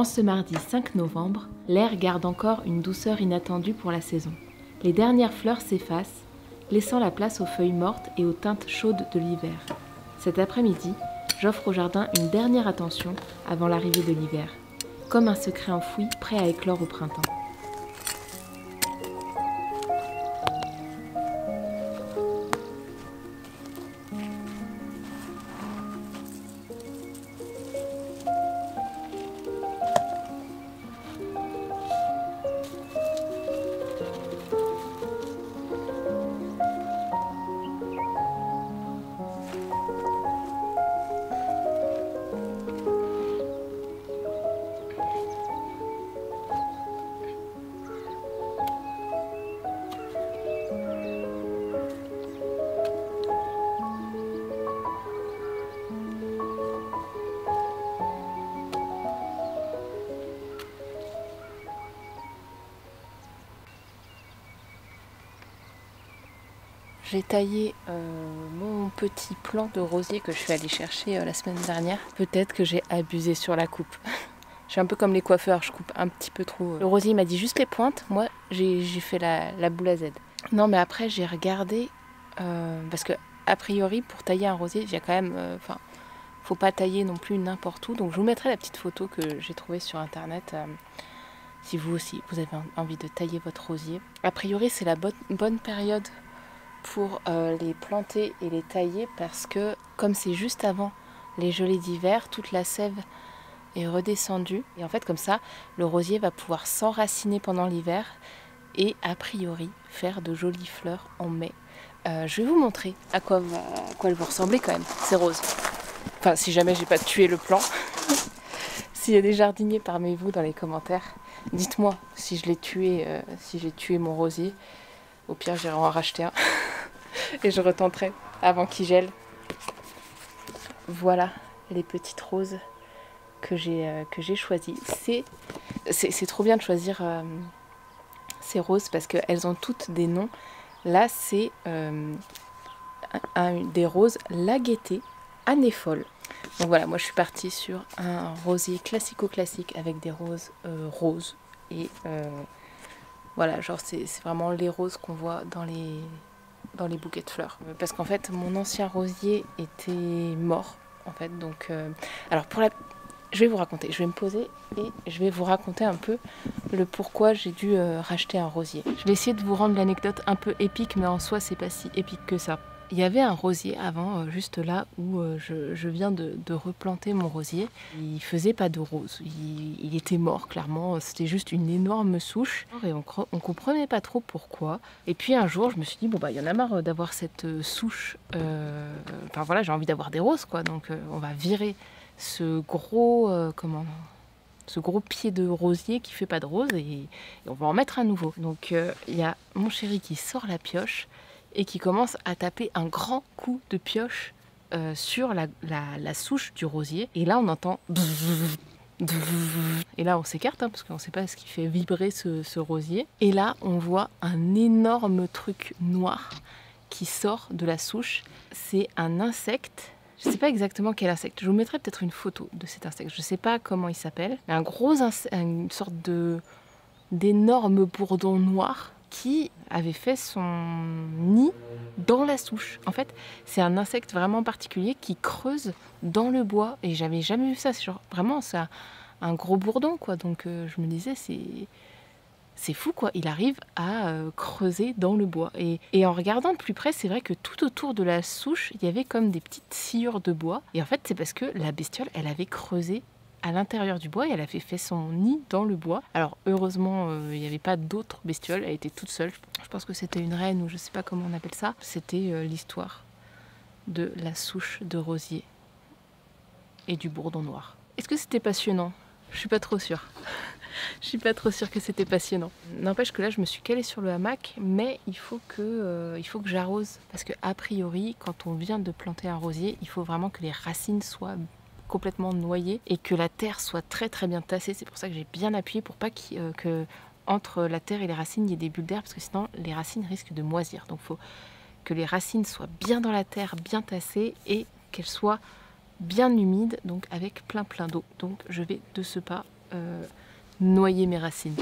En ce mardi 5 novembre, l'air garde encore une douceur inattendue pour la saison. Les dernières fleurs s'effacent, laissant la place aux feuilles mortes et aux teintes chaudes de l'hiver. Cet après-midi, j'offre au jardin une dernière attention avant l'arrivée de l'hiver, comme un secret enfoui prêt à éclore au printemps. J'ai taillé mon petit plant de rosier que je suis allée chercher la semaine dernière. Peut-être que j'ai abusé sur la coupe. Je suis un peu comme les coiffeurs, je coupe un petit peu trop. Le rosier m'a dit juste les pointes, moi j'ai fait la boule à Z. Non mais après j'ai regardé, parce que a priori pour tailler un rosier, il y a quand même... faut pas tailler non plus n'importe où. Donc je vous mettrai la petite photo que j'ai trouvée sur internet. Si vous aussi vous avez envie de tailler votre rosier. A priori c'est la bonne période pour les planter et les tailler parce que comme c'est juste avant les gelées d'hiver, toute la sève est redescendue et en fait comme ça le rosier va pouvoir s'enraciner pendant l'hiver et a priori faire de jolies fleurs en mai. Je vais vous montrer à quoi elles vont ressembler quand même, c'est rose. Enfin si jamais j'ai pas tué le plant. S'il y a des jardiniers parmi vous dans les commentaires, dites-moi si je l'ai tué, si j'ai tué mon rosier. Au pire, j'irai en racheter un et je retenterai avant qu'il gèle. Voilà les petites roses que j'ai choisies. C'est trop bien de choisir ces roses parce qu'elles ont toutes des noms. Là, c'est des roses La Gaieté anéfole. Donc voilà, moi je suis partie sur un rosier classico-classique avec des roses roses et voilà, genre c'est vraiment les roses qu'on voit dans les bouquets de fleurs. Parce qu'en fait, mon ancien rosier était mort, en fait. Donc, alors je vais vous raconter, je vais me poser et je vais vous raconter un peu le pourquoi j'ai dû racheter un rosier. Je vais essayer de vous rendre l'anecdote un peu épique, mais en soi, c'est pas si épique que ça. Il y avait un rosier avant, juste là où je viens de replanter mon rosier. Il faisait pas de rose, il était mort clairement, c'était juste une énorme souche. Et on comprenait pas trop pourquoi. Et puis un jour, je me suis dit, bon bah il y en a marre d'avoir cette souche. Enfin voilà, j'ai envie d'avoir des roses quoi, donc on va virer ce gros, ce gros pied de rosier qui fait pas de rose et on va en mettre un nouveau. Donc il y a mon chéri qui sort la pioche et qui commence à taper un grand coup de pioche sur la souche du rosier. Et là, on entend... Et là, on s'écarte, parce qu'on ne sait pas ce qui fait vibrer ce rosier. Et là, on voit un énorme truc noir qui sort de la souche. C'est un insecte. Je ne sais pas exactement quel insecte. Je vous mettrai peut-être une photo de cet insecte. Je ne sais pas comment il s'appelle. Un gros insecte, une sorte d'énorme bourdon noir qui avait fait son nid dans la souche. En fait, c'est un insecte vraiment particulier qui creuse dans le bois et j'avais jamais vu ça. Genre, vraiment, c'est un gros bourdon, quoi. Donc, je me disais, c'est fou, quoi. Il arrive à creuser dans le bois. Et en regardant de plus près, c'est vrai que tout autour de la souche, il y avait comme des petites sciures de bois. Et en fait, c'est parce que la bestiole, elle avait creusé à l'intérieur du bois et elle avait fait son nid dans le bois. Alors heureusement il n'y avait pas d'autres bestioles, elle était toute seule. Je pense que c'était une reine ou je sais pas comment on appelle ça. C'était l'histoire de la souche de rosier et du bourdon noir. Est-ce que c'était passionnant? Je suis pas trop sûre. Je suis pas trop sûre que c'était passionnant. N'empêche que là je me suis calée sur le hamac, mais il faut que j'arrose parce que a priori quand on vient de planter un rosier, il faut vraiment que les racines soient complètement noyé et que la terre soit très très bien tassée. C'est pour ça que j'ai bien appuyé pour pas que entre la terre et les racines il y ait des bulles d'air parce que sinon les racines risquent de moisir. Donc il faut que les racines soient bien dans la terre, bien tassées et qu'elles soient bien humides, donc avec plein d'eau. Donc je vais de ce pas noyer mes racines.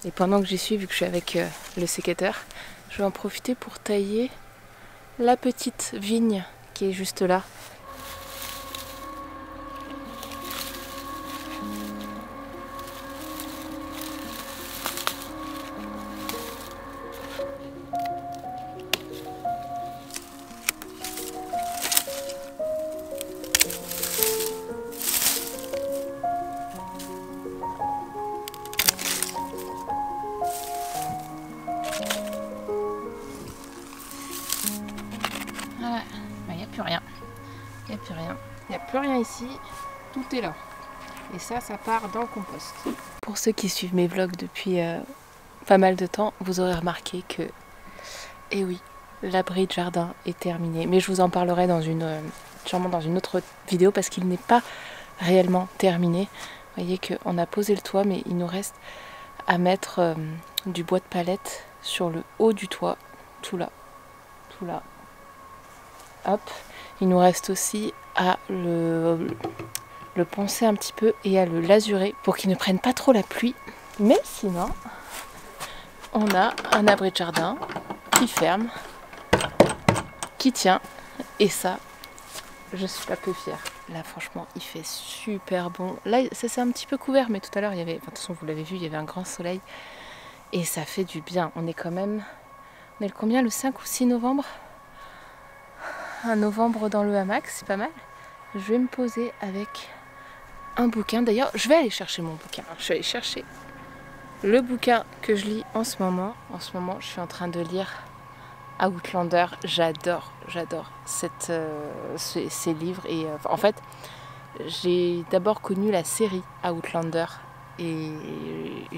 Et pendant que j'y suis, vu que je suis avec le sécateur, je vais en profiter pour tailler la petite vigne qui est juste là. Voilà, il n'y a plus rien. Il n'y a plus rien. Il n'y a plus rien ici. Tout est là. Et ça part dans le compost. Pour ceux qui suivent mes vlogs depuis pas mal de temps, vous aurez remarqué que, eh oui, l'abri de jardin est terminé. Mais je vous en parlerai sûrement dans une autre vidéo parce qu'il n'est pas réellement terminé. Vous voyez qu'on a posé le toit, mais il nous reste à mettre du bois de palette sur le haut du toit. Tout là. Tout là. Hop. Il nous reste aussi à le poncer un petit peu et à le lasurer pour qu'il ne prenne pas trop la pluie. Mais sinon, on a un abri de jardin qui ferme, qui tient. Et ça, je suis pas peu fière. Là, franchement, il fait super bon. Là, ça s'est un petit peu couvert, mais tout à l'heure, il y avait, de toute façon, vous l'avez vu, il y avait un grand soleil. Et ça fait du bien. On est quand même... On est le combien, le 5 ou 6 novembre? Un novembre dans le hamac, c'est pas mal. Je vais me poser avec un bouquin. D'ailleurs, je vais aller chercher mon bouquin. Je vais aller chercher le bouquin que je lis en ce moment. En ce moment, je suis en train de lire Outlander. J'adore ces livres. Et en fait, j'ai d'abord connu la série Outlander. Et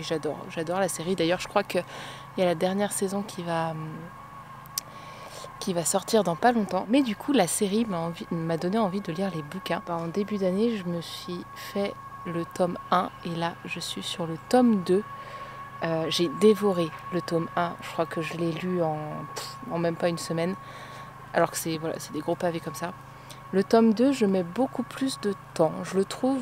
j'adore la série. D'ailleurs, je crois qu'il y a la dernière saison qui va sortir dans pas longtemps. Mais du coup, la série m'a donné envie de lire les bouquins. En début d'année, je me suis fait le tome 1 et là, je suis sur le tome 2. J'ai dévoré le tome 1. Je crois que je l'ai lu en même pas une semaine. Alors que c'est des gros pavés comme ça. Le tome 2, je mets beaucoup plus de temps. Je le trouve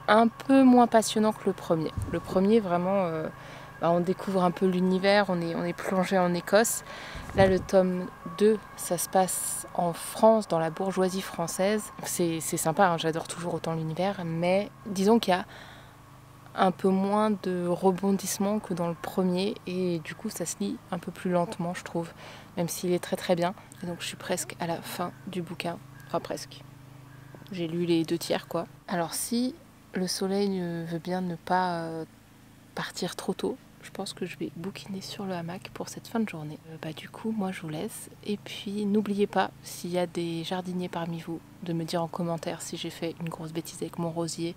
un peu moins passionnant que le premier. Le premier, vraiment... on découvre un peu l'univers, on est plongé en Écosse. Là, le tome 2, ça se passe en France, dans la bourgeoisie française. C'est sympa, hein, j'adore toujours autant l'univers, mais disons qu'il y a un peu moins de rebondissements que dans le premier, et du coup, ça se lit un peu plus lentement, je trouve, même s'il est très très bien. Et donc, je suis presque à la fin du bouquin, enfin presque. J'ai lu les 2/3, quoi. Alors, si le soleil veut bien ne pas partir trop tôt, je pense que je vais bouquiner sur le hamac pour cette fin de journée. Du coup, moi je vous laisse. Et puis n'oubliez pas, s'il y a des jardiniers parmi vous, de me dire en commentaire si j'ai fait une grosse bêtise avec mon rosier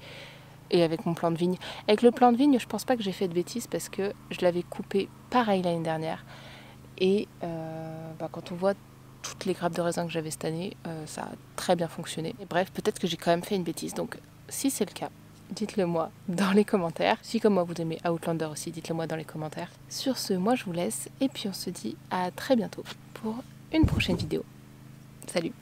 et avec mon plant de vigne. Avec le plant de vigne, je pense pas que j'ai fait de bêtises parce que je l'avais coupé pareil l'année dernière. Et quand on voit toutes les grappes de raisin que j'avais cette année, ça a très bien fonctionné. Et bref, peut-être que j'ai quand même fait une bêtise. Donc si c'est le cas, dites-le moi dans les commentaires. Si comme moi vous aimez Outlander aussi, dites-le moi dans les commentaires. Sur ce, moi je vous laisse et puis on se dit à très bientôt pour une prochaine vidéo. Salut!